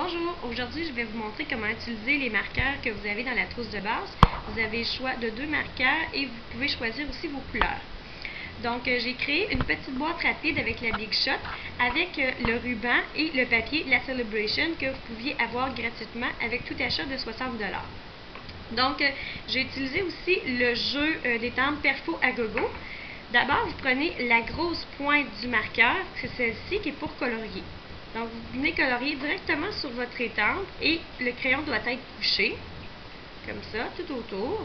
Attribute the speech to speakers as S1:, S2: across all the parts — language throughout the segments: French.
S1: Bonjour, aujourd'hui je vais vous montrer comment utiliser les marqueurs que vous avez dans la trousse de base. Vous avez le choix de 2 marqueurs et vous pouvez choisir aussi vos couleurs. Donc j'ai créé une petite boîte rapide avec la Big Shot avec le ruban et le papier La Celebration que vous pouviez avoir gratuitement avec tout achat de 60 $. Donc j'ai utilisé aussi le jeu d'étampe Perfo à gogo. D'abord vous prenez la grosse pointe du marqueur, c'est celle-ci qui est pour colorier. Donc, vous venez colorier directement sur votre étampe et le crayon doit être couché, comme ça, tout autour.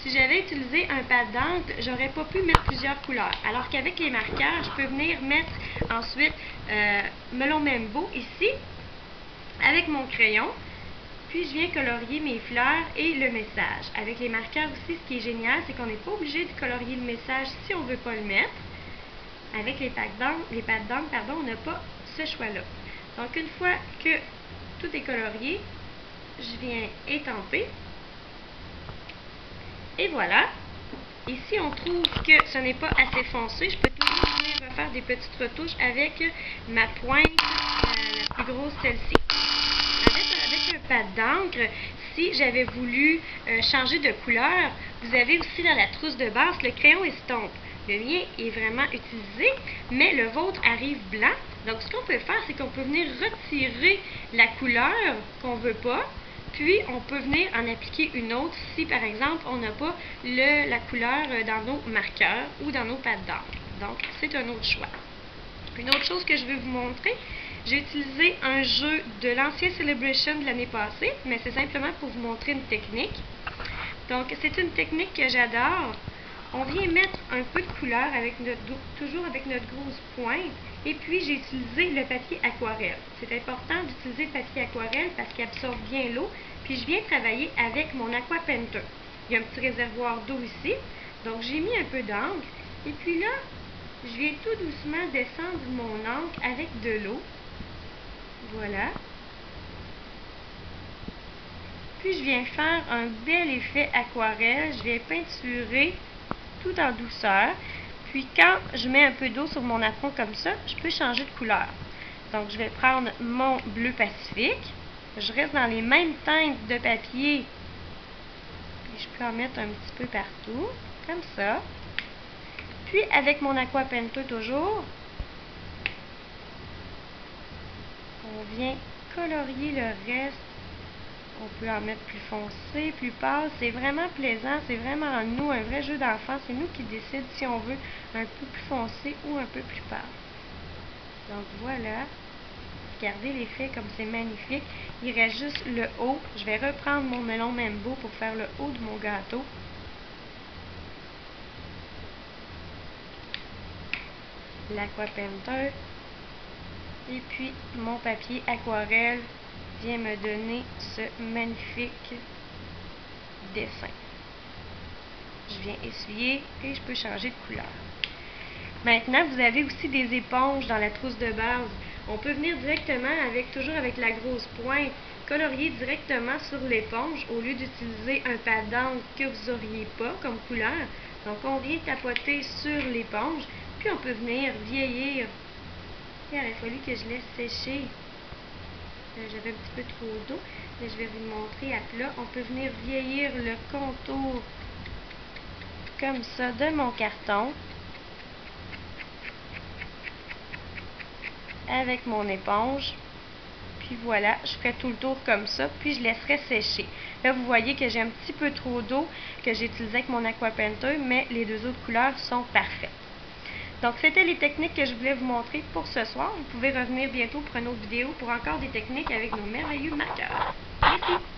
S1: Si j'avais utilisé un pad d'encre, j'aurais pas pu mettre plusieurs couleurs. Alors qu'avec les marqueurs, je peux venir mettre ensuite Melon Mambo ici, avec mon crayon. Puis, je viens colorier mes fleurs et le message. Avec les marqueurs aussi, ce qui est génial, c'est qu'on n'est pas obligé de colorier le message si on ne veut pas le mettre. Avec les pads d'encre, on n'a pas ce choix-là. Donc, une fois que tout est colorié, je viens étamper. Et voilà. Ici, on trouve que ce n'est pas assez foncé. Je peux toujours venir refaire des petites retouches avec ma pointe, la plus grosse, celle-ci. Avec un pad d'encre, si j'avais voulu changer de couleur, vous avez aussi dans la trousse de base le crayon estompe. Le mien est vraiment utilisé, mais le vôtre arrive blanc. Donc, ce qu'on peut faire, c'est qu'on peut venir retirer la couleur qu'on ne veut pas, puis on peut venir en appliquer une autre si, par exemple, on n'a pas la couleur dans nos marqueurs ou dans nos pads d'encre. Donc, c'est un autre choix. Une autre chose que je vais vous montrer, j'ai utilisé un jeu de l'ancien Celebration de l'année passée, mais c'est simplement pour vous montrer une technique. Donc, c'est une technique que j'adore. On vient mettre un peu de couleur toujours avec notre grosse pointe. Et puis, j'ai utilisé le papier aquarelle. C'est important d'utiliser le papier aquarelle parce qu'il absorbe bien l'eau. Puis, je viens travailler avec mon Aqua Painter. Il y a un petit réservoir d'eau ici. Donc, j'ai mis un peu d'encre. Et puis là, je viens tout doucement descendre mon encre avec de l'eau. Voilà. Puis, je viens faire un bel effet aquarelle. Je viens peinturer tout en douceur. Puis quand je mets un peu d'eau sur mon apron comme ça, je peux changer de couleur. Donc je vais prendre mon bleu Pacifique. Je reste dans les mêmes teintes de papier. Puis je peux en mettre un petit peu partout, comme ça. Puis avec mon Aqua Painter toujours, on vient colorier le reste. On peut en mettre plus foncé, plus pâle. C'est vraiment plaisant. C'est vraiment nous, un vrai jeu d'enfant. C'est nous qui décide si on veut un peu plus foncé ou un peu plus pâle. Donc voilà. Regardez l'effet comme c'est magnifique. Il reste juste le haut. Je vais reprendre mon Melon Mambo pour faire le haut de mon gâteau. L'Aqua Painter. Et puis mon papier aquarelle vient me donner ce magnifique dessin. Je viens essuyer et je peux changer de couleur. Maintenant, vous avez aussi des éponges dans la trousse de base. On peut venir directement, toujours avec la grosse pointe, colorier directement sur l'éponge au lieu d'utiliser un pad d'encre que vous n'auriez pas comme couleur. Donc, on vient tapoter sur l'éponge, puis on peut venir vieillir. Il aurait fallu que je laisse sécher. J'avais un petit peu trop d'eau, mais je vais vous le montrer à plat. On peut venir vieillir le contour comme ça de mon carton avec mon éponge. Puis voilà, je ferai tout le tour comme ça, puis je laisserai sécher. Là, vous voyez que j'ai un petit peu trop d'eau que j'ai utilisé avec mon Aqua Painter, mais les deux autres couleurs sont parfaites. Donc, c'était les techniques que je voulais vous montrer pour ce soir. Vous pouvez revenir bientôt pour une autre vidéo pour encore des techniques avec nos merveilleux marqueurs. Merci!